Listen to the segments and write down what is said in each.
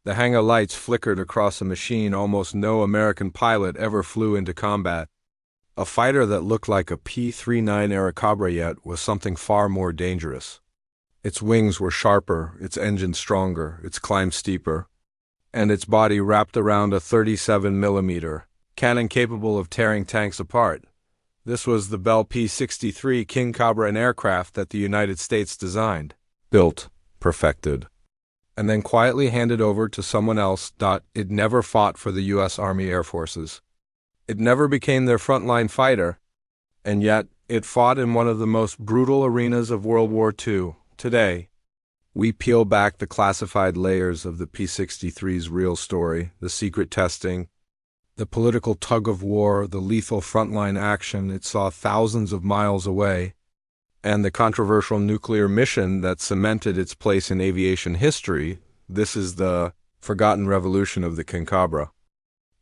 The hangar lights flickered across a machine almost no American pilot ever flew into combat. A fighter that looked like a P-39 Airacobra yet was something far more dangerous. Its wings were sharper, its engine stronger, its climb steeper, and its body wrapped around a 37mm cannon capable of tearing tanks apart. This was the Bell P-63 King Cobra, an aircraft that the United States designed, built, perfected, and then quietly handed over to someone else. It never fought for the U.S. Army Air Forces. It never became their frontline fighter, and yet it fought in one of the most brutal arenas of World War II. Today, we peel back the classified layers of the P-63's real story, the secret testing, the political tug-of-war, the lethal frontline action it saw thousands of miles away, and the controversial nuclear mission that cemented its place in aviation history. This is the forgotten revolution of the King Cobra.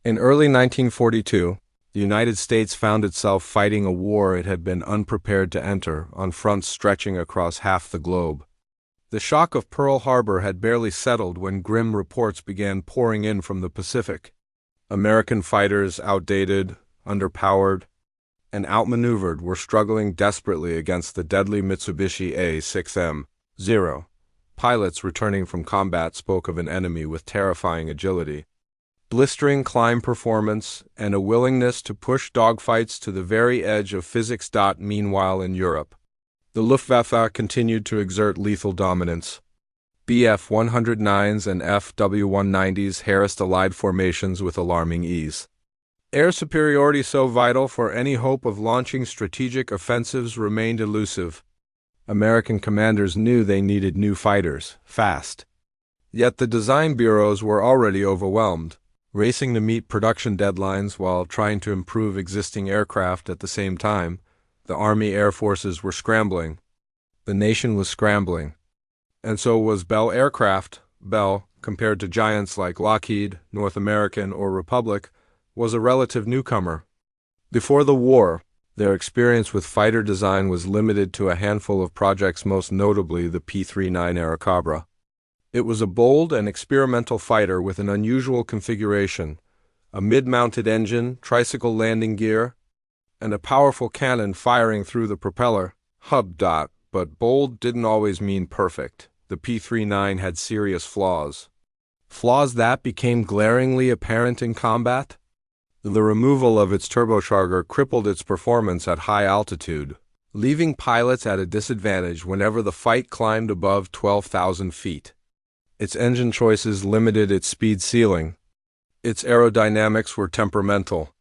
In early 1942, the United States found itself fighting a war it had been unprepared to enter, on fronts stretching across half the globe. The shock of Pearl Harbor had barely settled when grim reports began pouring in from the Pacific. American fighters, outdated, underpowered, and outmaneuvered, were struggling desperately against the deadly Mitsubishi A-6M-0. Pilots returning from combat spoke of an enemy with terrifying agility, blistering climb performance, and a willingness to push dogfights to the very edge of physics. Meanwhile, in Europe, the Luftwaffe continued to exert lethal dominance. Bf-109s and FW190s harassed Allied formations with alarming ease. Air superiority, so vital for any hope of launching strategic offensives, remained elusive. American commanders knew they needed new fighters, fast. Yet the design bureaus were already overwhelmed, racing to meet production deadlines while trying to improve existing aircraft at the same time. The Army Air Forces were scrambling. The nation was scrambling. And so was Bell Aircraft. Bell, compared to giants like Lockheed, North American, or Republic, was a relative newcomer. Before the war, their experience with fighter design was limited to a handful of projects, most notably the P-39 Airacobra. It was a bold and experimental fighter with an unusual configuration, a mid-mounted engine, tricycle landing gear, and a powerful cannon firing through the propeller hub. But bold didn't always mean perfect. The P-39 had serious flaws. Flaws that became glaringly apparent in combat. The removal of its turbocharger crippled its performance at high altitude, leaving pilots at a disadvantage whenever the fight climbed above 12,000 feet. Its engine choices limited its speed ceiling. Its aerodynamics were temperamental.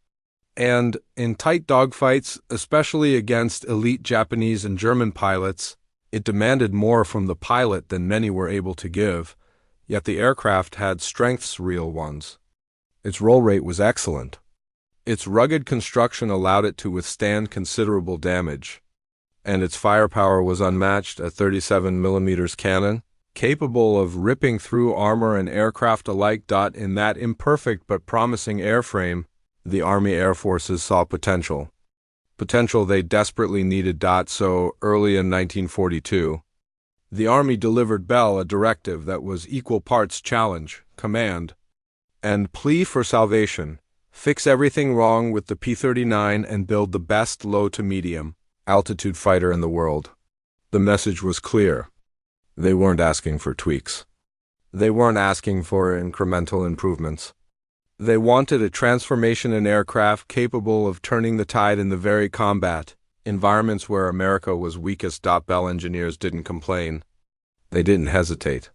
And, in tight dogfights, especially against elite Japanese and German pilots, it demanded more from the pilot than many were able to give, yet the aircraft had strengths, real ones. Its roll rate was excellent. Its rugged construction allowed it to withstand considerable damage, and its firepower was unmatched. A 37mm cannon, capable of ripping through armor and aircraft alike. In that imperfect but promising airframe, the Army Air Forces saw potential. Potential they desperately needed. So, early in 1942, the Army delivered Bell a directive that was equal parts challenge, command, and plea for salvation. Fix everything wrong with the P-39 and build the best low to medium altitude fighter in the world. The message was clear. They weren't asking for tweaks. They weren't asking for incremental improvements. They wanted a transformation in aircraft capable of turning the tide in the very combat environments where America was weakest. Bell engineers didn't complain. They didn't hesitate.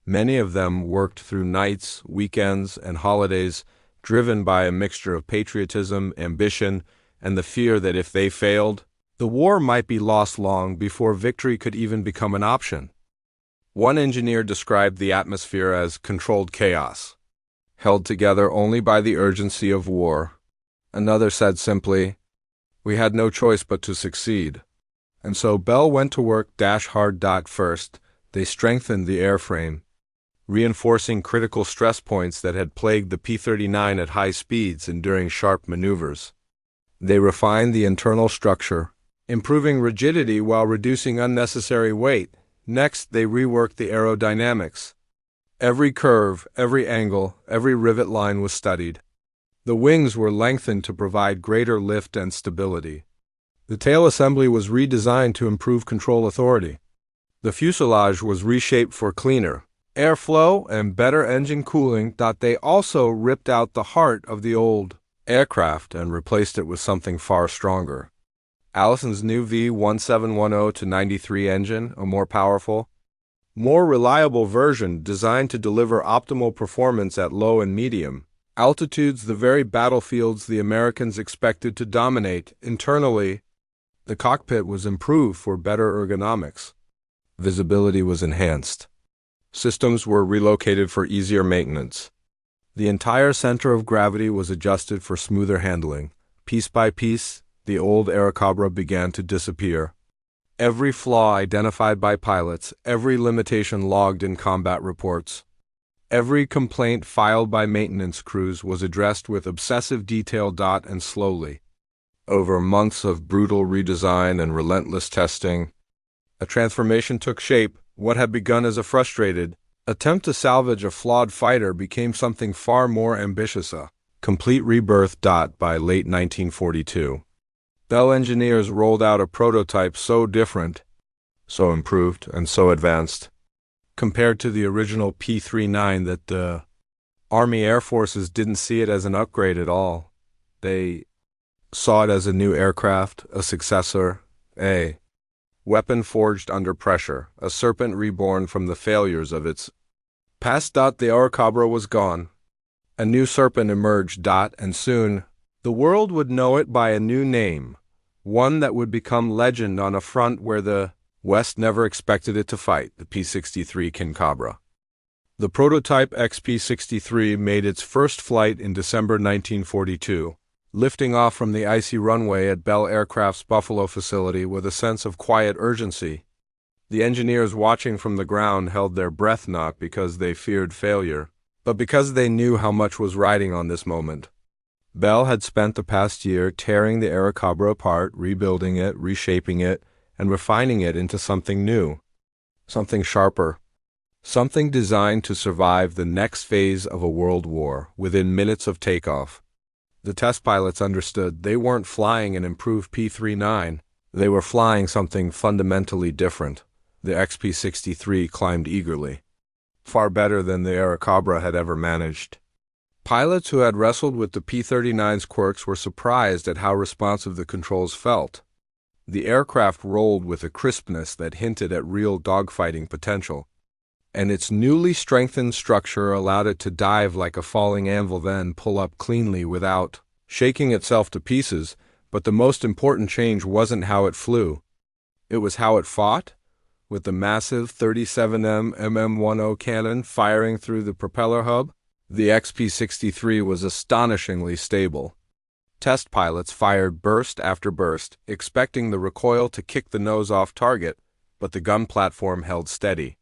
Many of them worked through nights, weekends, and holidays, driven by a mixture of patriotism, ambition, and the fear that if they failed, the war might be lost long before victory could even become an option. One engineer described the atmosphere as controlled chaos, held together only by the urgency of war. Another said simply, "We had no choice but to succeed." And so Bell went to work hard. First, they strengthened the airframe, reinforcing critical stress points that had plagued the P-39 at high speeds and during sharp maneuvers. They refined the internal structure, improving rigidity while reducing unnecessary weight. Next, they reworked the aerodynamics. Every curve, every angle, every rivet line was studied. The wings were lengthened to provide greater lift and stability. The tail assembly was redesigned to improve control authority. The fuselage was reshaped for cleaner airflow and better engine cooling. They also ripped out the heart of the old aircraft and replaced it with something far stronger. Allison's new V1710-93 engine, a more powerful, more reliable version designed to deliver optimal performance at low and medium altitudes, the very battlefields the Americans expected to dominate. Internally, the cockpit was improved for better ergonomics. Visibility was enhanced. Systems were relocated for easier maintenance. The entire center of gravity was adjusted for smoother handling. Piece by piece, the old Airacobra began to disappear. Every flaw identified by pilots, every limitation logged in combat reports, every complaint filed by maintenance crews was addressed with obsessive detail. And slowly, over months of brutal redesign and relentless testing, a transformation took shape. What had begun as a frustrated attempt to salvage a flawed fighter became something far more ambitious, a complete rebirth. By late 1942, Bell engineers rolled out a prototype so different, so improved, and so advanced, compared to the original P-39, that the Army Air Forces didn't see it as an upgrade at all. They saw it as a new aircraft, a successor, a weapon forged under pressure, a serpent reborn from the failures of its past. The Airacobra was gone. A new serpent emerged. And soon, the world would know it by a new name, one that would become legend on a front where the West never expected it to fight, the P-63 Kincobra. The prototype XP-63 made its first flight in December 1942, lifting off from the icy runway at Bell Aircraft's Buffalo facility with a sense of quiet urgency. The engineers watching from the ground held their breath, not because they feared failure, but because they knew how much was riding on this moment. Bell had spent the past year tearing the Airacobra apart, rebuilding it, reshaping it, and refining it into something new, something sharper, something designed to survive the next phase of a world war within minutes of takeoff. The test pilots understood they weren't flying an improved P-39, they were flying something fundamentally different. The XP-63 climbed eagerly, far better than the Airacobra had ever managed. Pilots who had wrestled with the P-39's quirks were surprised at how responsive the controls felt. The aircraft rolled with a crispness that hinted at real dogfighting potential, and its newly strengthened structure allowed it to dive like a falling anvil, then pull up cleanly without shaking itself to pieces. But the most important change wasn't how it flew. It was how it fought, with the massive 37mm MM-10 cannon firing through the propeller hub. The XP-63 was astonishingly stable. Test pilots fired burst after burst, expecting the recoil to kick the nose off target, but the gun platform held steady.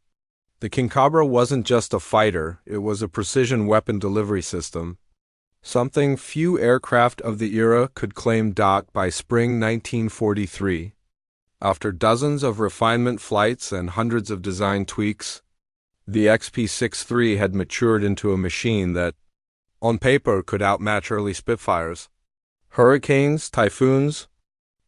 The Kincobra wasn't just a fighter, it was a precision weapon delivery system, something few aircraft of the era could claim. By spring 1943, after dozens of refinement flights and hundreds of design tweaks, the XP-63 had matured into a machine that, on paper, could outmatch early Spitfires, Hurricanes, Typhoons,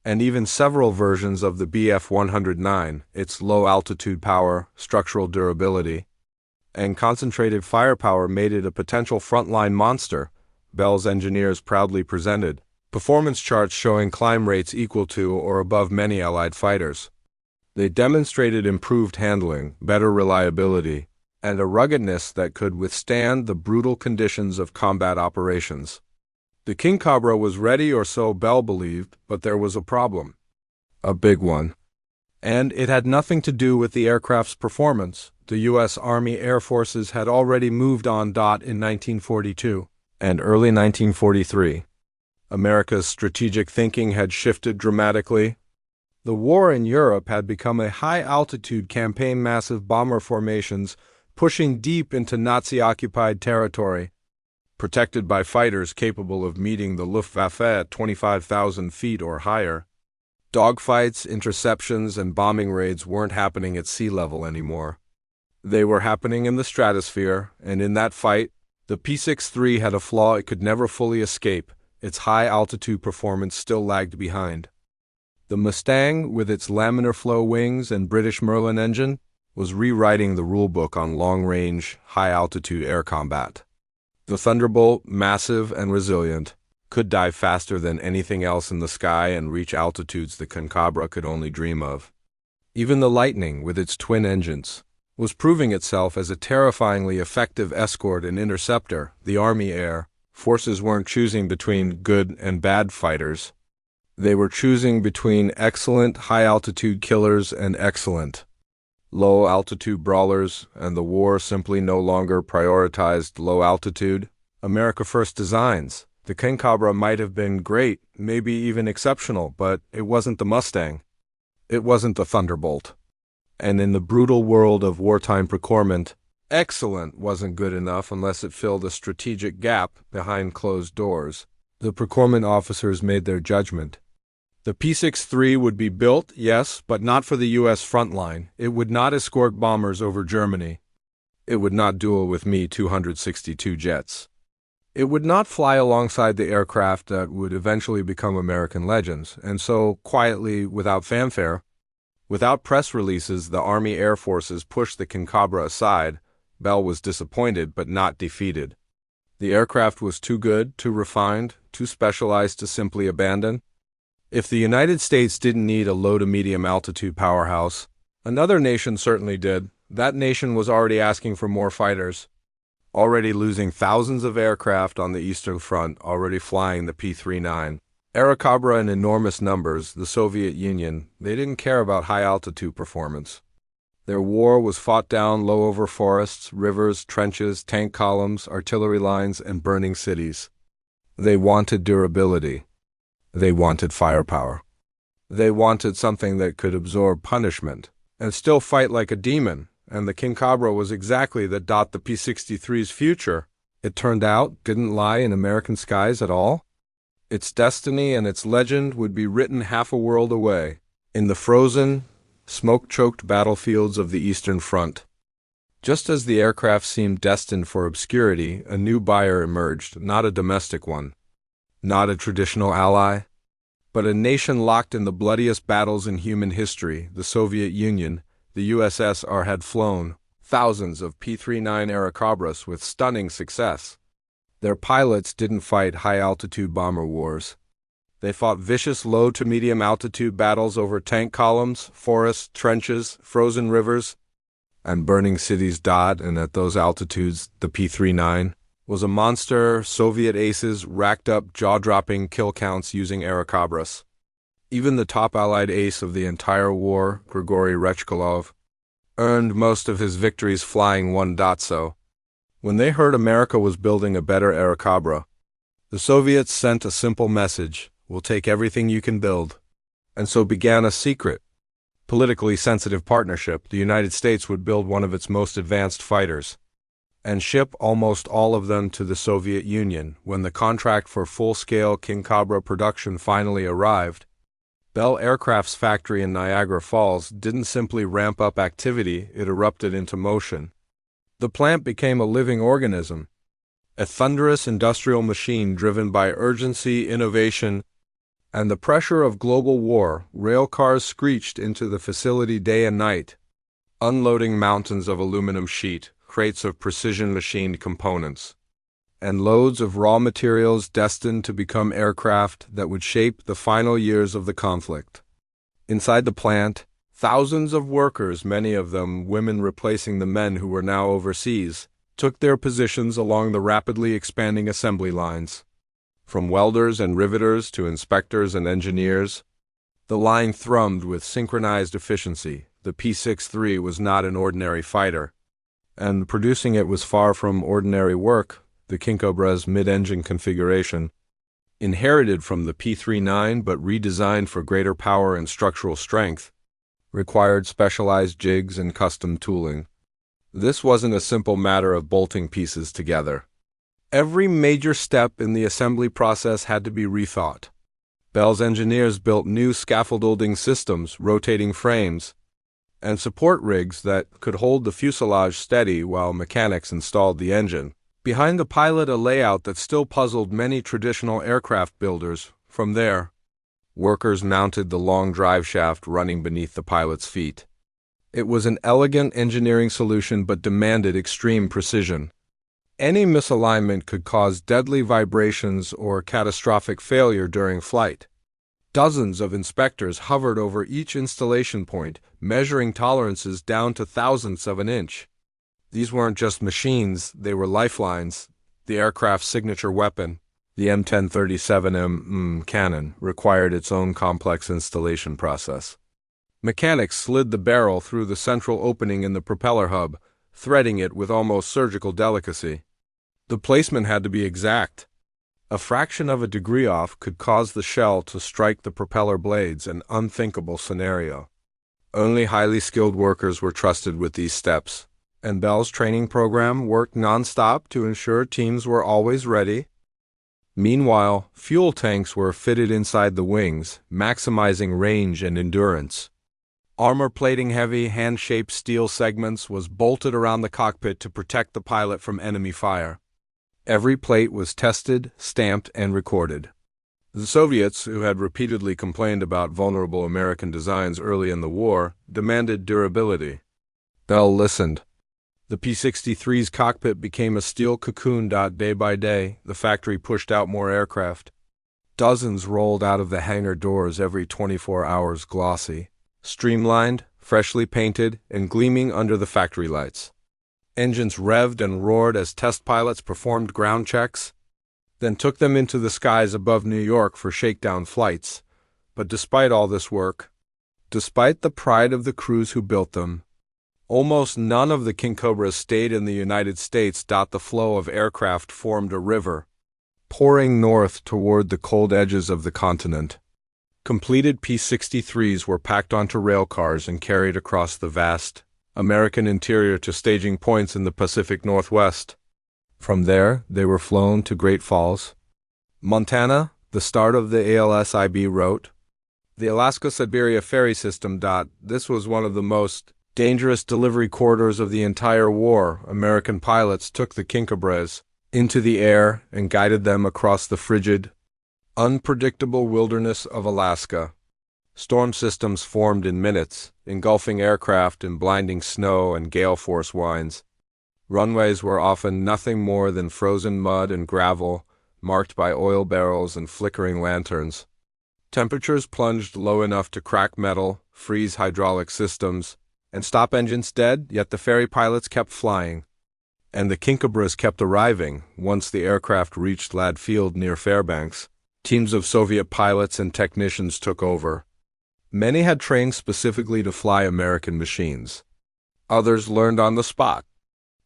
and even several versions of the Bf-109. Its low-altitude power, structural durability, and concentrated firepower made it a potential frontline monster. Bell's engineers proudly presented performance charts showing climb rates equal to or above many Allied fighters. They demonstrated improved handling, better reliability, and a ruggedness that could withstand the brutal conditions of combat operations. The Kincobra was ready, or so Bell believed, but there was a problem. A big one. And it had nothing to do with the aircraft's performance. The U.S. Army Air Forces had already moved on. In 1942 and early 1943, America's strategic thinking had shifted dramatically. The war in Europe had become a high-altitude campaign, massive bomber formations pushing deep into Nazi-occupied territory, protected by fighters capable of meeting the Luftwaffe at 25,000 feet or higher. Dogfights, interceptions, and bombing raids weren't happening at sea level anymore. They were happening in the stratosphere, and in that fight, the P-63 had a flaw it could never fully escape. Its high-altitude performance still lagged behind. The Mustang, with its laminar flow wings and British Merlin engine, was rewriting the rulebook on long-range, high-altitude air combat. The Thunderbolt, massive and resilient, could dive faster than anything else in the sky and reach altitudes the Concabra could only dream of. Even the Lightning, with its twin engines, was proving itself as a terrifyingly effective escort and interceptor. The Army Air Forces weren't choosing between good and bad fighters. They were choosing between excellent high-altitude killers and excellent low-altitude brawlers, and the war simply no longer prioritized low-altitude, America-first designs. The Concabra might have been great, maybe even exceptional, but it wasn't the Mustang. It wasn't the Thunderbolt. And in the brutal world of wartime procurement, excellent wasn't good enough unless it filled a strategic gap behind closed doors. The procurement officers made their judgment. The P-63 would be built, yes, but not for the U.S. front line. It would not escort bombers over Germany. It would not duel with Me-262 jets. It would not fly alongside the aircraft that would eventually become American legends, and so, quietly, without fanfare, without press releases, the Army Air Forces pushed the Concabra aside. Bell was disappointed, but not defeated. The aircraft was too good, too refined, too specialized to simply abandon. If the United States didn't need a low to medium altitude powerhouse, another nation certainly did. That nation was already asking for more fighters, already losing thousands of aircraft on the Eastern Front, already flying the P-39. Airacobra in enormous numbers, the Soviet Union, they didn't care about high-altitude performance. Their war was fought down low over forests, rivers, trenches, tank columns, artillery lines, and burning cities. They wanted durability. They wanted firepower. They wanted something that could absorb punishment and still fight like a demon, and the Concabra was exactly the P-63's future. It turned out didn't lie in American skies at all. Its destiny and its legend would be written half a world away, in the frozen, smoke-choked battlefields of the Eastern Front. Just as the aircraft seemed destined for obscurity, a new buyer emerged, not a domestic one, not a traditional ally, but a nation locked in the bloodiest battles in human history. The Soviet Union, the USSR, had flown thousands of P-39 Airacobras with stunning success. Their pilots didn't fight high-altitude bomber wars. They fought vicious low to medium altitude battles over tank columns, forests, trenches, frozen rivers, and burning cities. And at those altitudes, the P-39 was a monster. Soviet aces racked up jaw-dropping kill counts using Airacobras. Even the top Allied ace of the entire war, Grigory Rechkolov, earned most of his victories flying one Datso. When they heard America was building a better Airacobra, the Soviets sent a simple message: we'll take everything you can build. And so began a secret, politically sensitive partnership. The United States would build one of its most advanced fighters and ship almost all of them to the Soviet Union. When the contract for full-scale Concabra production finally arrived, Bell Aircraft's factory in Niagara Falls didn't simply ramp up activity, it erupted into motion. The plant became a living organism, a thunderous industrial machine driven by urgency, innovation, and the pressure of global war. Rail cars screeched into the facility day and night, unloading mountains of aluminum sheet, crates of precision-machined components, and loads of raw materials destined to become aircraft that would shape the final years of the conflict. Inside the plant, thousands of workers, many of them women replacing the men who were now overseas, took their positions along the rapidly expanding assembly lines. From welders and riveters to inspectors and engineers, the line thrummed with synchronized efficiency. The P-63 was not an ordinary fighter, and producing it was far from ordinary work. The Concabra's mid-engine configuration, inherited from the P-39 but redesigned for greater power and structural strength, required specialized jigs and custom tooling. This wasn't a simple matter of bolting pieces together. Every major step in the assembly process had to be rethought. Bell's engineers built new scaffolding systems, rotating frames, and support rigs that could hold the fuselage steady while mechanics installed the engine. Behind the pilot, a layout that still puzzled many traditional aircraft builders. From there, workers mounted the long drive shaft running beneath the pilot's feet. It was an elegant engineering solution but demanded extreme precision. Any misalignment could cause deadly vibrations or catastrophic failure during flight. Dozens of inspectors hovered over each installation point, measuring tolerances down to thousandths of an inch. These weren't just machines, they were lifelines. The aircraft's signature weapon, the M1037M cannon, required its own complex installation process. Mechanics slid the barrel through the central opening in the propeller hub, threading it with almost surgical delicacy. The placement had to be exact. A fraction of a degree off could cause the shell to strike the propeller blades, an unthinkable scenario. Only highly skilled workers were trusted with these steps, and Bell's training program worked nonstop to ensure teams were always ready. Meanwhile, fuel tanks were fitted inside the wings, maximizing range and endurance. Armor plating heavy, hand-shaped steel segments was bolted around the cockpit to protect the pilot from enemy fire. Every plate was tested, stamped, and recorded. The Soviets, who had repeatedly complained about vulnerable American designs early in the war, demanded durability. Bell listened. The P-63's cockpit became a steel cocoon. Day by day, the factory pushed out more aircraft. Dozens rolled out of the hangar doors every 24 hours, glossy, streamlined, freshly painted, and gleaming under the factory lights. Engines revved and roared as test pilots performed ground checks, then took them into the skies above New York for shakedown flights. But despite all this work, despite the pride of the crews who built them, almost none of the King Cobras stayed in the United States. The flow of aircraft formed a river, pouring north toward the cold edges of the continent. Completed P-63s were packed onto rail cars and carried across the vast American interior to staging points in the Pacific Northwest. From there, they were flown to Great Falls, Montana, the start of the ALSIB route, the Alaska-Siberia ferry system. This was one of the most dangerous delivery corridors of the entire war. American pilots took the King Cobras into the air and guided them across the frigid, unpredictable wilderness of Alaska. Storm systems formed in minutes, engulfing aircraft in blinding snow and gale force winds. Runways were often nothing more than frozen mud and gravel, marked by oil barrels and flickering lanterns. Temperatures plunged low enough to crack metal, freeze hydraulic systems, and stop engines dead, yet the ferry pilots kept flying. And the King Cobras kept arriving. Once the aircraft reached Ladd Field near Fairbanks, teams of Soviet pilots and technicians took over. Many had trained specifically to fly American machines. Others learned on the spot.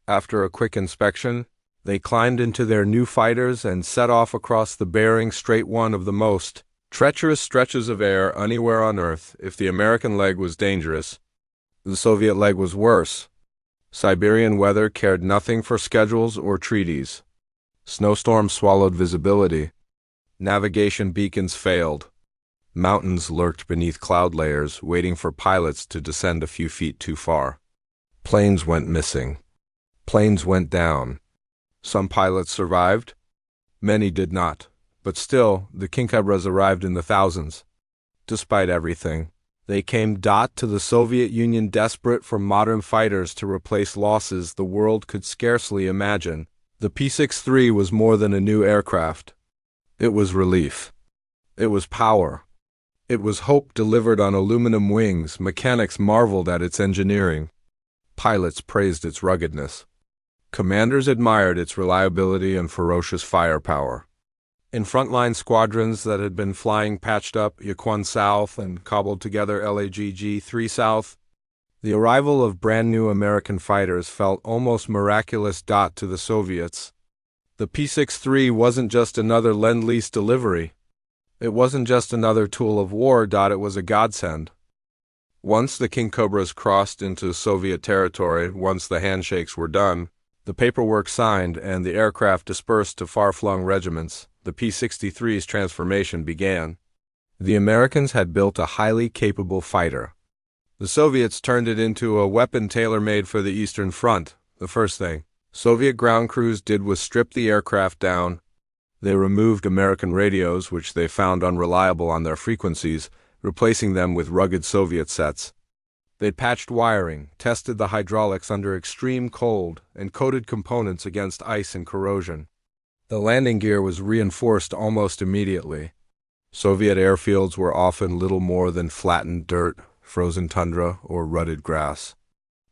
After a quick inspection, they climbed into their new fighters and set off across the Bering Strait, one of the most treacherous stretches of air anywhere on Earth. If the American leg was dangerous, the Soviet leg was worse. Siberian weather cared nothing for schedules or treaties. Snowstorms swallowed visibility. Navigation beacons failed. Mountains lurked beneath cloud layers, waiting for pilots to descend a few feet too far. Planes went missing. Planes went down. Some pilots survived. Many did not. But still, the King Cobras arrived in the thousands. Despite everything, they came to the Soviet Union desperate for modern fighters to replace losses the world could scarcely imagine. The P-63 was more than a new aircraft. It was relief. It was power. It was hope delivered on aluminum wings. Mechanics marveled at its engineering. Pilots praised its ruggedness. Commanders admired its reliability and ferocious firepower. In frontline squadrons that had been flying patched up Yukon South and cobbled together LAGG-3 South, the arrival of brand-new American fighters felt almost miraculous. To the Soviets, the P-63 wasn't just another Lend-Lease delivery. It wasn't just another tool of war. It was a godsend. Once the King Cobras crossed into Soviet territory, once the handshakes were done, the paperwork signed, and the aircraft dispersed to far-flung regiments, the P-63's transformation began. The Americans had built a highly capable fighter. The Soviets turned it into a weapon tailor-made for the Eastern Front. The first thing Soviet ground crews did was strip the aircraft down. They removed American radios, which they found unreliable on their frequencies, replacing them with rugged Soviet sets. They patched wiring, tested the hydraulics under extreme cold, and coated components against ice and corrosion. The landing gear was reinforced almost immediately. Soviet airfields were often little more than flattened dirt, frozen tundra, or rutted grass.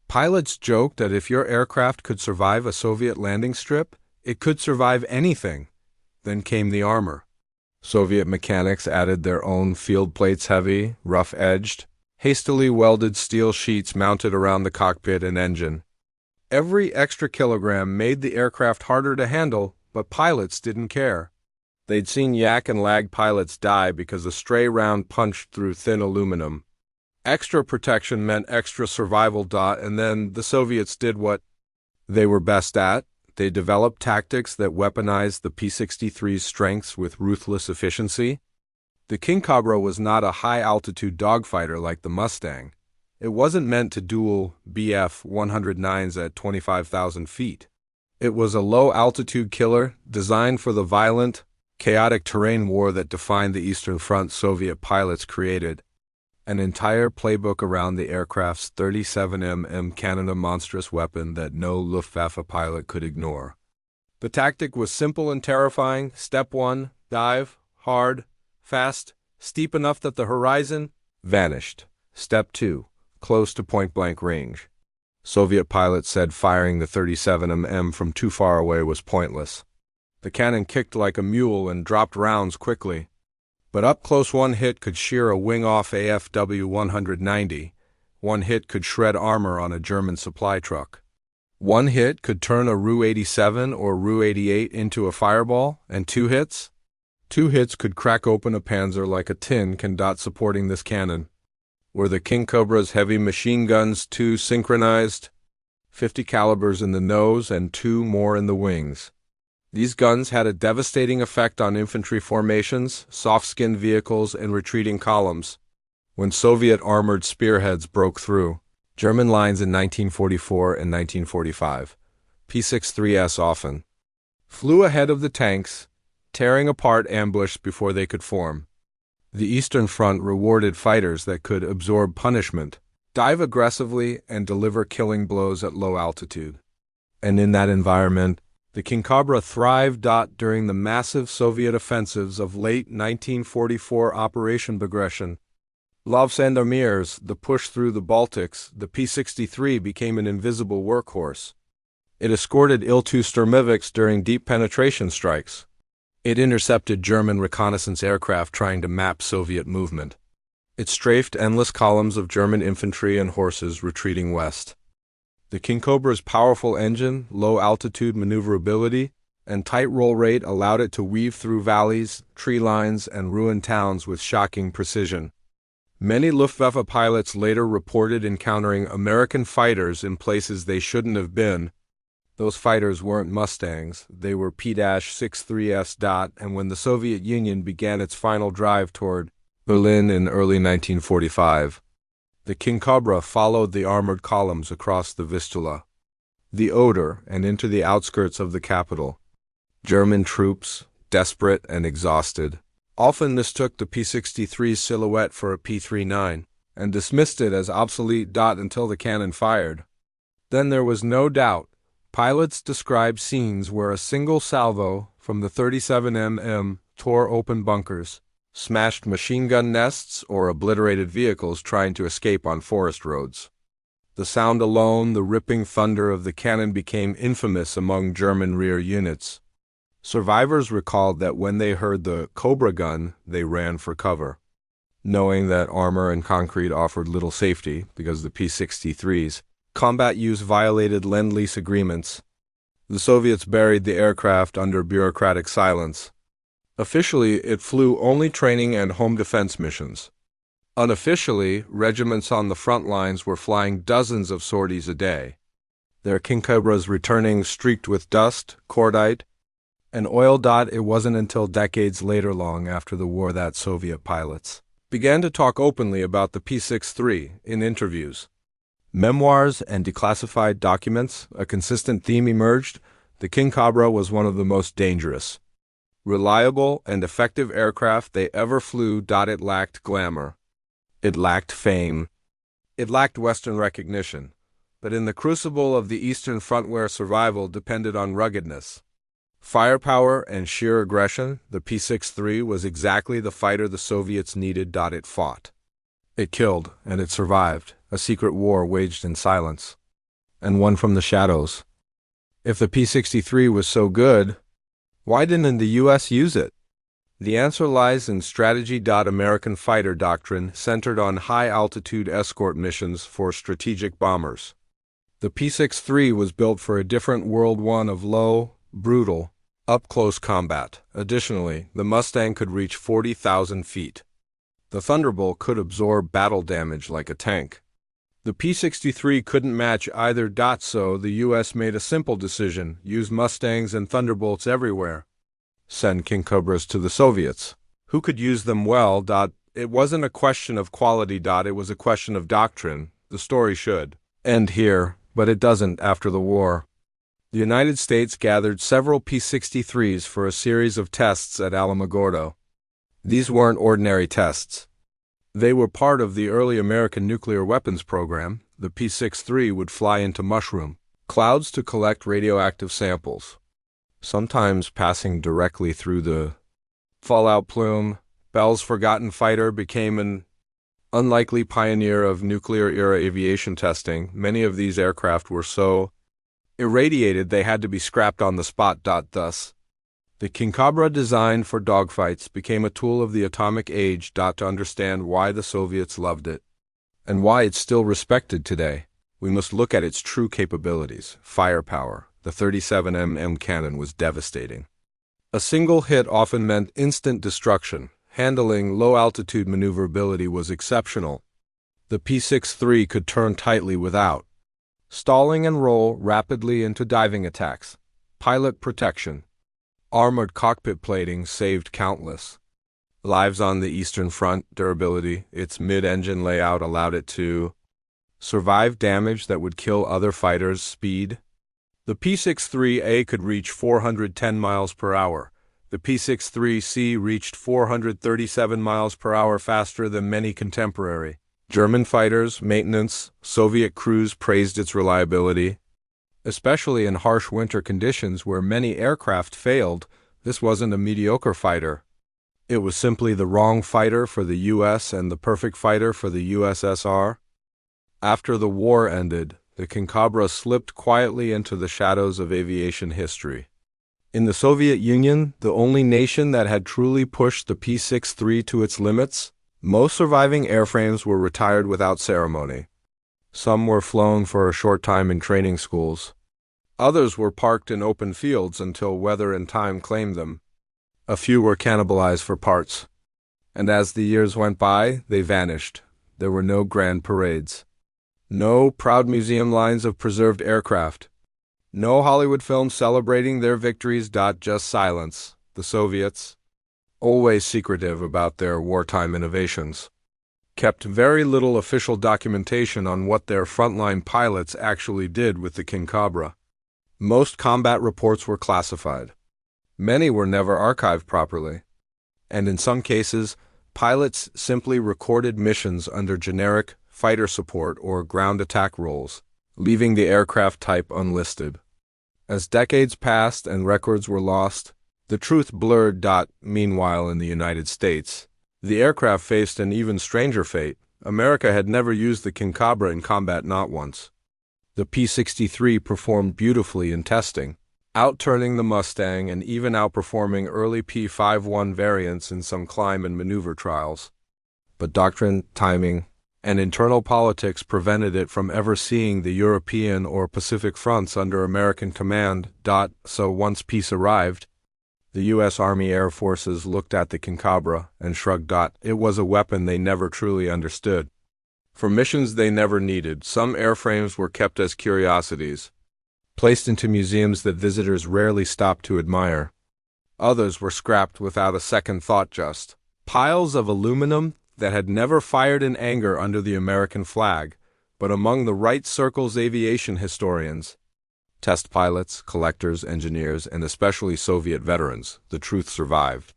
Pilots joked that if your aircraft could survive a Soviet landing strip, it could survive anything. Then came the armor. Soviet mechanics added their own field plates, heavy, rough-edged, hastily welded steel sheets mounted around the cockpit and engine. Every extra kilogram made the aircraft harder to handle, but pilots didn't care. They'd seen yak and lag pilots die because a stray round punched through thin aluminum. Extra protection meant extra survival. And then the Soviets did what they were best at. They developed tactics that weaponized the P-63's strengths with ruthless efficiency. The King Cobra was not a high-altitude dogfighter like the Mustang. It wasn't meant to duel BF-109s at 25,000 feet. It was a low-altitude killer designed for the violent, chaotic terrain war that defined the Eastern Front. Soviet pilots created an entire playbook around the aircraft's 37mm cannon, a monstrous weapon that no Luftwaffe pilot could ignore. The tactic was simple and terrifying. Step 1, dive, hard, fast, steep enough that the horizon vanished. Step 2, close to point-blank range. Soviet pilots said firing the 37mm from too far away was pointless. The cannon kicked like a mule and dropped rounds quickly. But up close, one hit could shear a wing off a FW190. One hit could shred armor on a German supply truck. One hit could turn a Ru-87 or Ru-88 into a fireball, and two hits could crack open a Panzer like a tin can. Supporting this cannon were the King Cobra's heavy machine guns, 2 synchronized, 50 calibers in the nose and 2 more in the wings. These guns had a devastating effect on infantry formations, soft-skinned vehicles, and retreating columns. When Soviet armored spearheads broke through German lines in 1944 and 1945, P-63s often flew ahead of the tanks, tearing apart ambush before they could form. The Eastern Front rewarded fighters that could absorb punishment, dive aggressively, and deliver killing blows at low altitude. And in that environment, the King Cobra thrived. During the massive Soviet offensives of late 1944 Operation Bagration, Sandomierz, the push through the Baltics, the P-63 became an invisible workhorse. It escorted Il-2 Sturmovix during deep penetration strikes. It intercepted German reconnaissance aircraft trying to map Soviet movement. It strafed endless columns of German infantry and horses retreating west. The King Cobra's powerful engine, low-altitude maneuverability, and tight roll rate allowed it to weave through valleys, tree lines, and ruined towns with shocking precision. Many Luftwaffe pilots later reported encountering American fighters in places they shouldn't have been. Those fighters weren't Mustangs, they were P-63s. And when the Soviet Union began its final drive toward Berlin in early 1945, the King Cobra followed the armored columns across the Vistula, the Oder, and into the outskirts of the capital. German troops, desperate and exhausted, often mistook the P-63's silhouette for a P-39 and dismissed it as obsolete. Until the cannon fired. Then there was no doubt. Pilots described scenes where a single salvo from the 37mm tore open bunkers, smashed machine gun nests, or obliterated vehicles trying to escape on forest roads. The sound alone, the ripping thunder of the cannon, became infamous among German rear units. Survivors recalled that when they heard the Cobra gun, they ran for cover. Knowing that armor and concrete offered little safety because the P-63's combat use violated Lend-Lease agreements, the Soviets buried the aircraft under bureaucratic silence. Officially, it flew only training and home defense missions. Unofficially, regiments on the front lines were flying dozens of sorties a day. Their King Cobras returning streaked with dust, cordite, and oil. It wasn't until decades later, long after the war, that Soviet pilots began to talk openly about the P-63 in interviews. Memoirs and declassified documents, a consistent theme emerged. The King Cobra was one of the most dangerous, reliable, and effective aircraft they ever flew. It lacked glamour. It lacked fame. It lacked Western recognition. But in the crucible of the Eastern Front where survival depended on ruggedness, firepower, and sheer aggression, the P-63 was exactly the fighter the Soviets needed. It fought. It killed, and it survived, a secret war waged in silence, and won from the shadows. If the P-63 was so good, why didn't the U.S. use it? The answer lies in strategy. American fighter doctrine centered on high-altitude escort missions for strategic bombers. The P-63 was built for a different world, one of low, brutal, up-close combat. Additionally, the Mustang could reach 40,000 feet. The Thunderbolt could absorb battle damage like a tank. The P-63 couldn't match either. So the U.S. made a simple decision: use Mustangs and Thunderbolts everywhere. Send King Cobras to the Soviets, who could use them well. It wasn't a question of quality. It was a question of doctrine. The story should end here, but it doesn't. After the war, the United States gathered several P-63s for a series of tests at Alamogordo. These weren't ordinary tests. They were part of the early American nuclear weapons program. The P-63 would fly into mushroom clouds to collect radioactive samples, sometimes passing directly through the fallout plume. Bell's forgotten fighter became an unlikely pioneer of nuclear-era aviation testing. Many of these aircraft were so irradiated they had to be scrapped on the spot. Thus, the King Cobra, designed for dogfights, became a tool of the atomic age. To understand why the Soviets loved it, and why it's still respected today, we must look at its true capabilities. Firepower. The 37mm cannon was devastating. A single hit often meant instant destruction. Handling. Low-altitude maneuverability was exceptional. The P-63 could turn tightly without stalling and roll rapidly into diving attacks. Pilot protection. Armored cockpit plating saved countless lives on the Eastern Front. Durability. Its mid-engine layout allowed it to survive damage that would kill other fighters. Speed. The P-63A could reach 410 miles per hour. The P-63C reached 437 miles per hour, faster than many contemporary German fighters. Maintenance. Soviet crews praised its reliability, especially in harsh winter conditions where many aircraft failed. This wasn't a mediocre fighter. It was simply the wrong fighter for the U.S. and the perfect fighter for the USSR. After the war ended, the King Cobra slipped quietly into the shadows of aviation history. In the Soviet Union, the only nation that had truly pushed the P-63 to its limits, most surviving airframes were retired without ceremony. Some were flown for a short time in training schools. Others were parked in open fields until weather and time claimed them. A few were cannibalized for parts. And as the years went by, they vanished. There were no grand parades. No proud museum lines of preserved aircraft. No Hollywood films celebrating their victories. Just silence. The Soviets, always secretive about their wartime innovations, kept very little official documentation on what their frontline pilots actually did with the King Cobra. Most combat reports were classified. Many were never archived properly. And in some cases, pilots simply recorded missions under generic fighter support or ground attack roles, leaving the aircraft type unlisted. As decades passed and records were lost, the truth blurred. Meanwhile, in the United States, the aircraft faced an even stranger fate. America had never used the King Cobra in combat, not once. The P-63 performed beautifully in testing, outturning the Mustang and even outperforming early P-51 variants in some climb and maneuver trials. But doctrine, timing, and internal politics prevented it from ever seeing the European or Pacific fronts under American command. So once peace arrived, the U.S. Army Air Forces looked at the King Cobra and shrugged. It was a weapon they never truly understood. For missions they never needed, some airframes were kept as curiosities, placed into museums that visitors rarely stopped to admire. Others were scrapped without a second thought. Just piles of aluminum that had never fired in anger under the American flag, but among the right circle's aviation historians, test pilots, collectors, engineers, and especially Soviet veterans, the truth survived.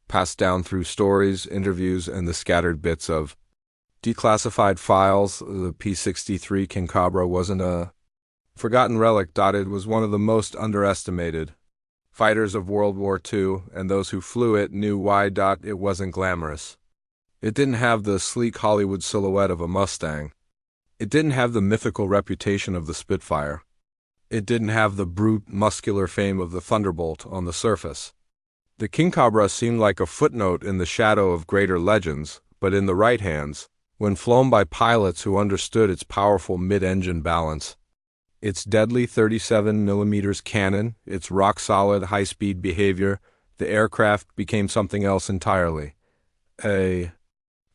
Passed down through stories, interviews, and the scattered bits of declassified files, the P-63 Kincabra wasn't a forgotten relic. It was one of the most underestimated fighters of World War II, and those who flew it knew why. It wasn't glamorous. It didn't have the sleek Hollywood silhouette of a Mustang. It didn't have the mythical reputation of the Spitfire. It didn't have the brute, muscular fame of the Thunderbolt on the surface. The Kincabra seemed like a footnote in the shadow of greater legends, but in the right hands, when flown by pilots who understood its powerful mid-engine balance, its deadly 37mm cannon, its rock-solid high-speed behavior, the aircraft became something else entirely. A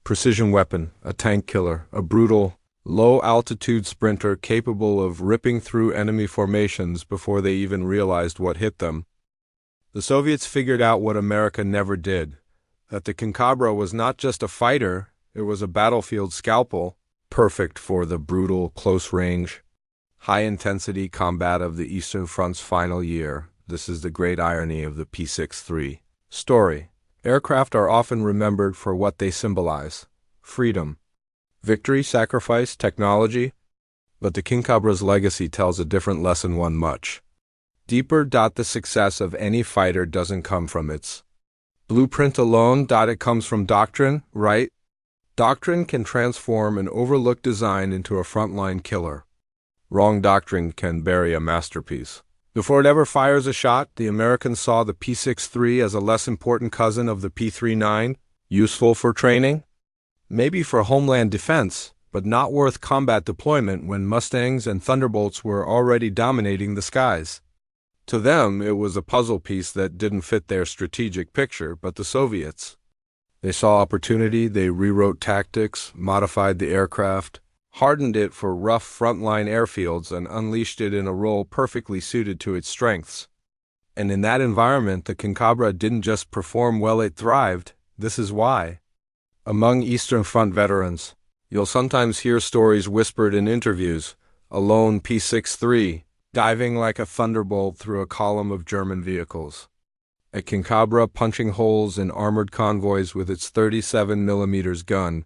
precision weapon, a tank killer, a brutal, low-altitude sprinter capable of ripping through enemy formations before they even realized what hit them. The Soviets figured out what America never did, that the Kincabra was not just a fighter, it was a battlefield scalpel, perfect for the brutal, close-range, high-intensity combat of the Eastern Front's final year. This is the great irony of the P-63 story. Aircraft are often remembered for what they symbolize: freedom, victory, sacrifice, technology. But the Kincabra's legacy tells a different lesson, one much deeper. The success of any fighter doesn't come from its blueprint alone. It comes from doctrine, right? Doctrine can transform an overlooked design into a frontline killer. Wrong doctrine can bury a masterpiece. Before it ever fires a shot, the Americans saw the P-63 as a less important cousin of the P-39, useful for training, maybe for homeland defense, but not worth combat deployment when Mustangs and Thunderbolts were already dominating the skies. To them, it was a puzzle piece that didn't fit their strategic picture, but the Soviets, they saw opportunity, they rewrote tactics, modified the aircraft, hardened it for rough frontline airfields, and unleashed it in a role perfectly suited to its strengths. And in that environment, the Kincabra didn't just perform well, it thrived. This is why. Among Eastern Front veterans, you'll sometimes hear stories whispered in interviews: a lone P-63 diving like a thunderbolt through a column of German vehicles, a Kincabra punching holes in armored convoys with its 37mm gun,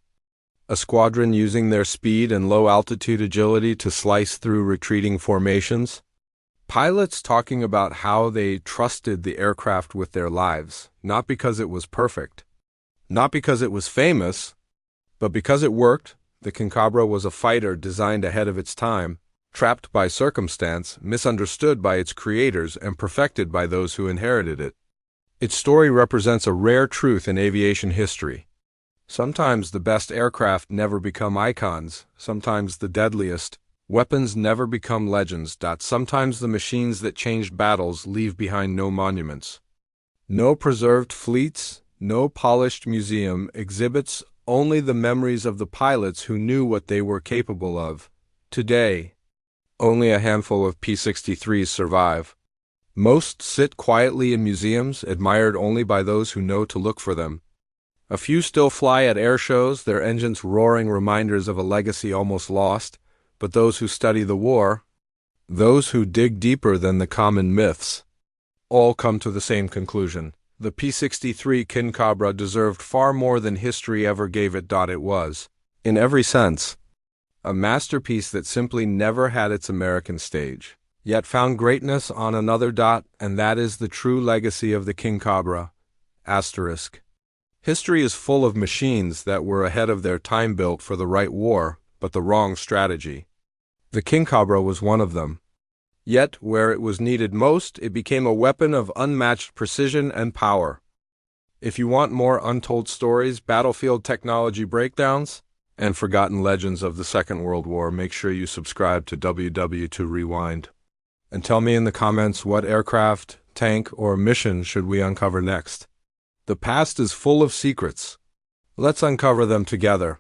a squadron using their speed and low-altitude agility to slice through retreating formations, pilots talking about how they trusted the aircraft with their lives, not because it was perfect, not because it was famous, but because it worked. The Kincabra was a fighter designed ahead of its time, trapped by circumstance, misunderstood by its creators, and perfected by those who inherited it. Its story represents a rare truth in aviation history. Sometimes the best aircraft never become icons. Sometimes the deadliest weapons never become legends. Sometimes the machines that changed battles leave behind no monuments, no preserved fleets, no polished museum exhibits, only the memories of the pilots who knew what they were capable of. Today, only a handful of P-63s survive. Most sit quietly in museums, admired only by those who know to look for them. A few still fly at air shows, their engines roaring reminders of a legacy almost lost. But those who study the war, those who dig deeper than the common myths, all come to the same conclusion. The P-63 Kincabra deserved far more than history ever gave it. It was, in every sense, a masterpiece that simply never had its American stage, yet found greatness on another. And that is the true legacy of the Kincabra. Asterisk. History is full of machines that were ahead of their time, built for the right war, but the wrong strategy. The Kincabra was one of them. Yet, where it was needed most, it became a weapon of unmatched precision and power. If you want more untold stories, battlefield technology breakdowns, and forgotten legends of the Second World War, make sure you subscribe to WW2 Rewind. And tell me in the comments, what aircraft, tank, or mission should we uncover next? The past is full of secrets. Let's uncover them together.